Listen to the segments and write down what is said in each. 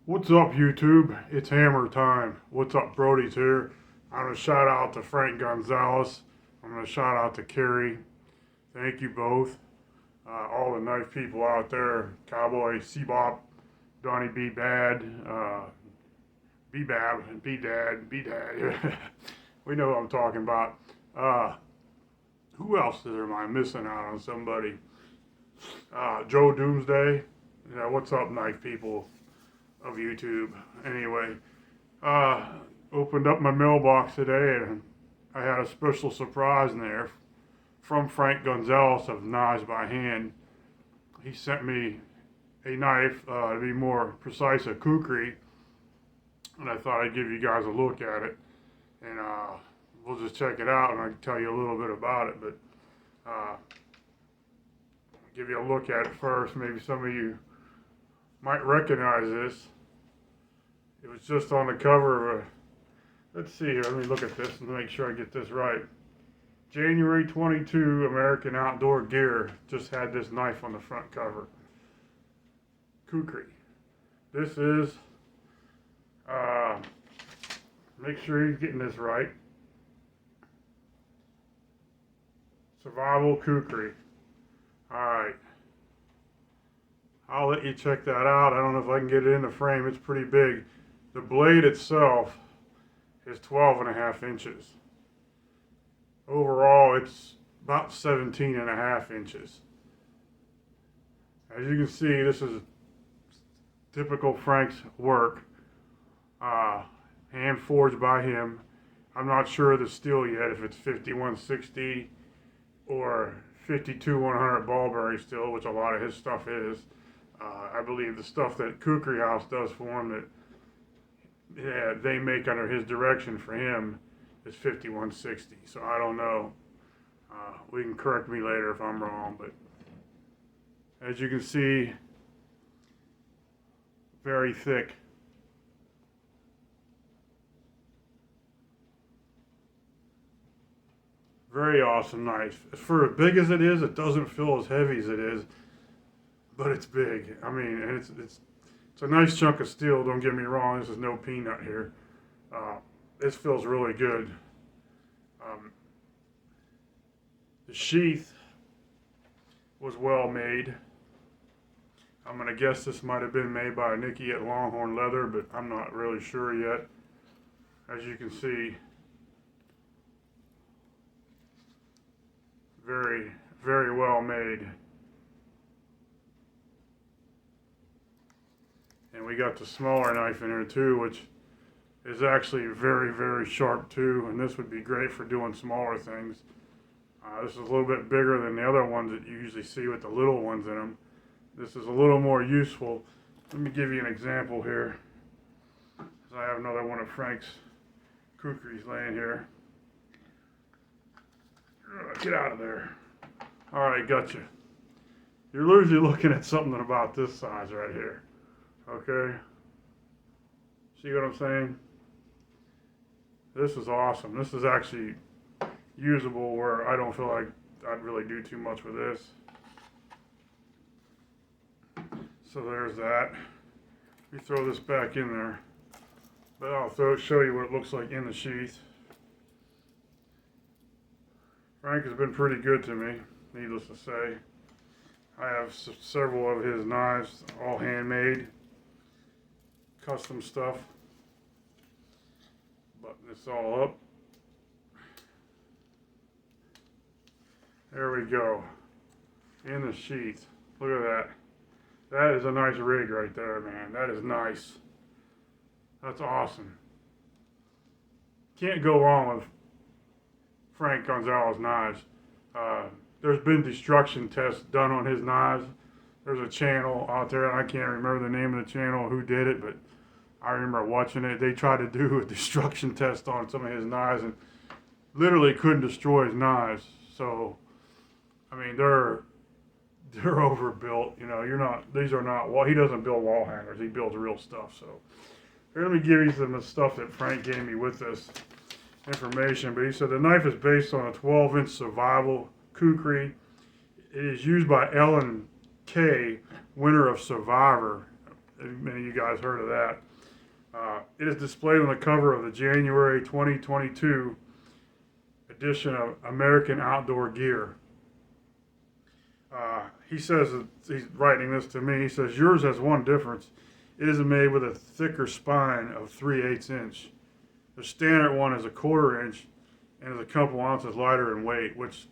What's up, YouTube? It's hammer time. What's up, Brody's here. I'm going to shout out to Frank Gonzalez. I'm going to shout out to Carrie. Thank you both. All the nice people out there. Cowboy, Seabop, Donnie B. Bad, B. Bab, B. Dad, B. Dad. We know what I'm talking about. Who else am I missing out on? Somebody. Joe Doomsday. Yeah, what's up, nice people of YouTube? Anyway, uh, opened up my mailbox today and I had a special surprise in there from Frank Gonzalez of Knives by Hand. He sent me a knife, to be more precise, a Khukri, and I thought I'd give you guys a look at it, and we'll just check it out and I can tell you a little bit about it, but give you a look at it first. Maybe some of you might recognize this. It was just on the cover of a, let's see here, let me look at this and make sure I get this right. January 22 American Outdoor Gear just had this knife on the front cover. Khukri. This is, make sure you're getting this right. Survival Khukri. Alright. I'll let you check that out. I don't know if I can get it in the frame. It's pretty big. The blade itself is 12.5 inches. Overall, it's about 17.5 inches. As you can see, this is typical Frank's work. Hand forged by him. I'm not sure of the steel yet, if it's 5160 or 52-100 Ballberry steel, which a lot of his stuff is. I believe the stuff that Khukri House does for him, that they make under his direction for him, is 5160. So I don't know. We can correct me later if I'm wrong, but as you can see, very thick. Very awesome knife. For as big as it is, it doesn't feel as heavy as it is, but it's big. I mean, and it's a nice chunk of steel. Don't get me wrong. This is no peanut here. This feels really good. The sheath was well made. I'm gonna guess this might have been made by Nikki at Longhorn Leather, but I'm not really sure yet. As you can see, very, very well made. And we got the smaller knife in here too, which is actually very, very sharp too, and this would be great for doing smaller things. This is a little bit bigger than the other ones that you usually see with the little ones in them. This is a little more useful. Let me give you an example here. I have another one of Frank's Khukris laying here. Get out of there. Alright, gotcha. You're usually looking at something about this size right here. Okay? See what I'm saying? This is awesome. This is actually usable where I don't feel like I'd really do too much with this. So there's that. Let me throw this back in there. But I'll show you what it looks like in the sheath. Frank has been pretty good to me, needless to say. I have several of his knives, all handmade, custom stuff. Button this all up. There we go. In the sheath. Look at that. That is a nice rig right there, man. That is nice. That's awesome. Can't go wrong with Frank Gonzalez knives. There's been destruction tests done on his knives. There's a channel out there, and I can't remember the name of the channel, who did it, but I remember watching it. They tried to do a destruction test on some of his knives and literally couldn't destroy his knives. So, I mean, they're overbuilt. You know, these are not, well, he doesn't build wall hangers. He builds real stuff. So, here, let me give you some of the stuff that Frank gave me with this information. But he said the knife is based on a 12-inch survival Khukri. It is used by Ellen K., winner of Survivor. many of you guys heard of that. It is displayed on the cover of the January 2022 edition of American Outdoor Gear. He says, he's writing this to me, he says, yours has one difference. It is made with a thicker spine of 3/8 inch. The standard one is a 1/4 inch and is a couple ounces lighter in weight, which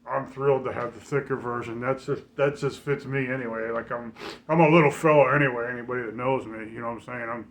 I'm thrilled to have the thicker version. That just fits me anyway. Like I'm a little fella anyway. Anybody that knows me, you know what I'm saying.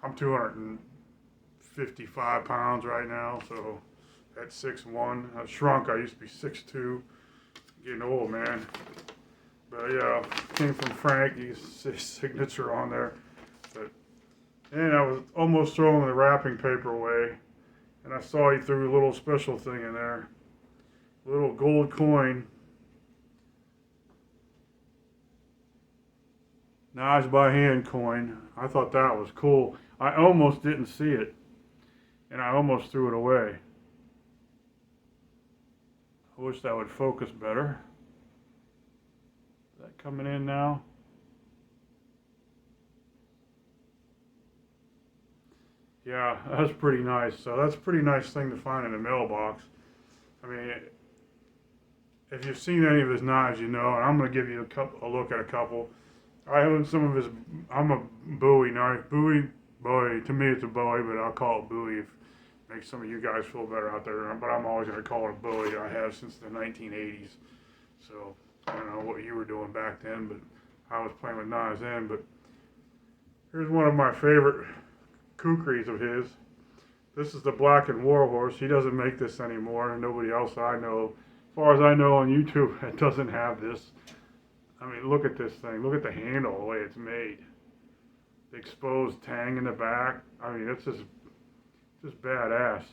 I'm 255 pounds right now, so at 6'1". I shrunk. I used to be 6'2". Getting old, man. But yeah, came from Frank. His signature on there. But and I was almost throwing the wrapping paper away, and I saw he threw a little special thing in there. Little gold coin. Knives by hand coin. I thought that was cool. I almost didn't see it, and I almost threw it away. I wish that would focus better. Is that coming in now? Yeah, that's pretty nice. So that's a pretty nice thing to find in the mailbox. I mean, if you've seen any of his knives, you know, and I'm going to give you a look at a couple. I own some of his, I'm a Bowie knife. Bowie, to me it's a Bowie, but I'll call it Bowie if it makes some of you guys feel better out there. But I'm always going to call it a Bowie. I have since the 1980s. So I don't know what you were doing back then, but I was playing with knives then. But here's one of my favorite Khukris of his. This is the Black and Warhorse. He doesn't make this anymore, and nobody else I know, as far as I know on YouTube, it doesn't have this. I mean, look at this thing. Look at the handle, the way it's made. The exposed tang in the back. I mean, it's just badass.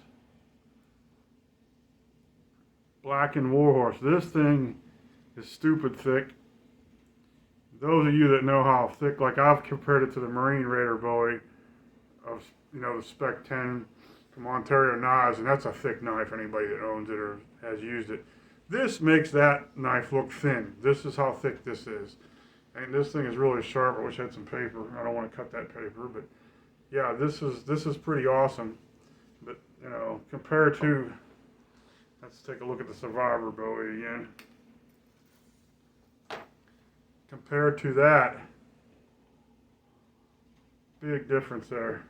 Black and Warhorse. This thing is stupid thick. Those of you that know how thick, like I've compared it to the Marine Raider Bowie of, you know, the Spec 10 from Ontario Knives, and that's a thick knife. Anybody that owns it or has used it. This makes that knife look thin. This is how thick this is. And this thing is really sharp. I wish I had some paper. I don't want to cut that paper, but yeah, this is pretty awesome. But, you know, compared to, let's take a look at the Survivor Bowie again. Compared to that, big difference there.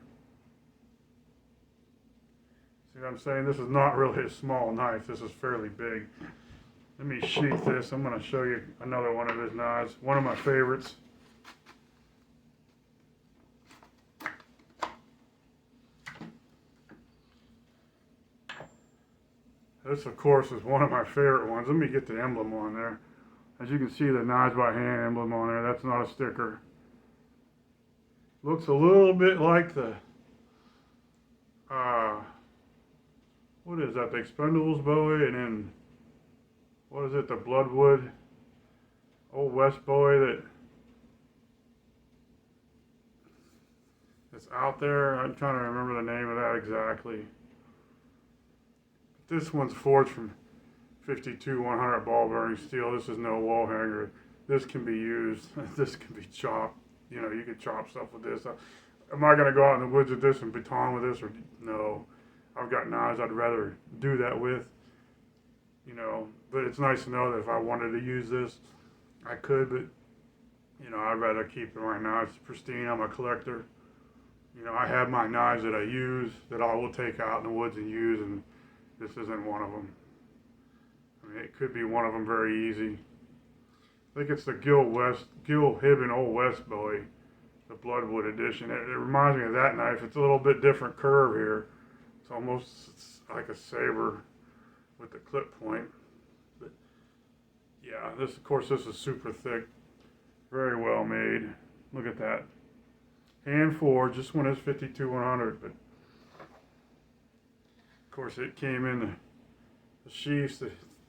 See what I'm saying? This is not really a small knife. This is fairly big. Let me sheath this. I'm going to show you another one of his knives. One of my favorites. This, of course, is one of my favorite ones. Let me get the emblem on there. As you can see, the Knives by Hand emblem on there. That's not a sticker. Looks a little bit like the, what is that? The Expendables Bowie, and then, what is it? The Bloodwood Old West Bowie that's out there. I'm trying to remember the name of that exactly. This one's forged from 52 100 ball bearing steel. This is no wall hanger. This can be used. This can be chopped. You know, you can chop stuff with this. Am I going to go out in the woods with this and baton with this? Or no. I've got knives I'd rather do that with. You know, but it's nice to know that if I wanted to use this, I could. But, you know, I'd rather keep my knives pristine. I'm a collector. You know, I have my knives that I use that I will take out in the woods and use, and this isn't one of them. I mean, it could be one of them very easy. I think it's the Gil Hibben Old West Bowie, the Bloodwood edition. It reminds me of that knife. It's a little bit different curve here. It's like a saber with the clip point. But yeah, this, of course, this is super thick, very well made. Look at that. Hand forged. This one is 52 100, but of course it came in the sheaths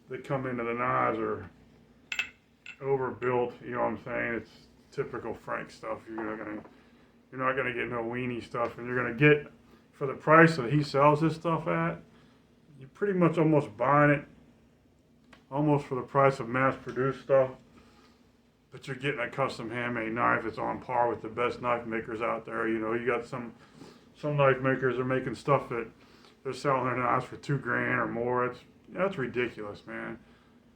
that come into the knives are overbuilt. You know what I'm saying? It's typical Frank stuff. You're not gonna get no weenie stuff, and you're gonna get, for the price that he sells this stuff at, you're pretty much almost buying it almost for the price of mass-produced stuff. but you're getting a custom handmade knife that's on par with the best knife makers out there. You know, you got some knife makers are making stuff that they're selling their knives for $2,000 or more. That's ridiculous, man.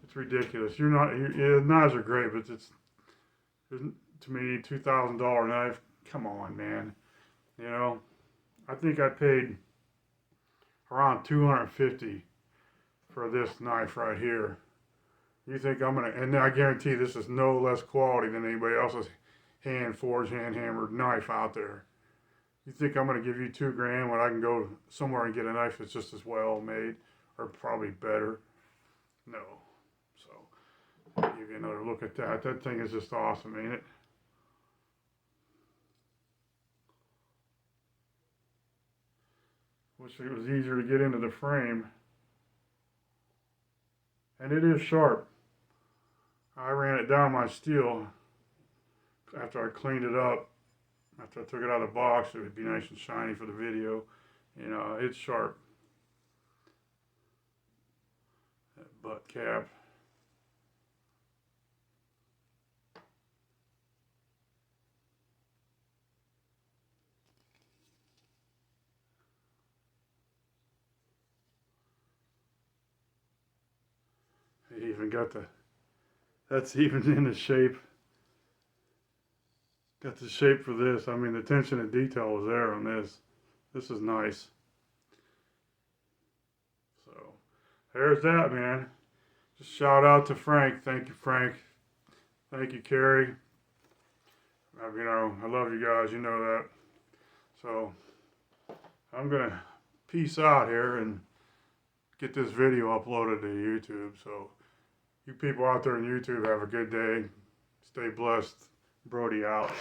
It's ridiculous. Yeah, knives are great, but it's to me $2,000 knife. Come on, man. You know, I think I paid around $250 for this knife right here. You think I'm gonna? And I guarantee this is no less quality than anybody else's hand forged, hand hammered knife out there. You think I'm gonna give you $2,000 when I can go somewhere and get a knife that's just as well made, or probably better? No. So, I'll give you another look at that. That thing is just awesome, ain't it? Wish it was easier to get into the frame. And it is sharp. I ran it down my steel after I cleaned it up. After I took it out of the box, it would be nice and shiny for the video. You know, it's sharp. That butt cap. It even got that's even in the shape. Got the shape for this. I mean, the attention to detail is there on this. This is nice. So, there's that, man. Just shout out to Frank. Thank you, Frank. Thank you, Carrie. You know, I love you guys. You know that. So, I'm going to peace out here and get this video uploaded to YouTube. So, you people out there on YouTube, have a good day. Stay blessed. Brody out.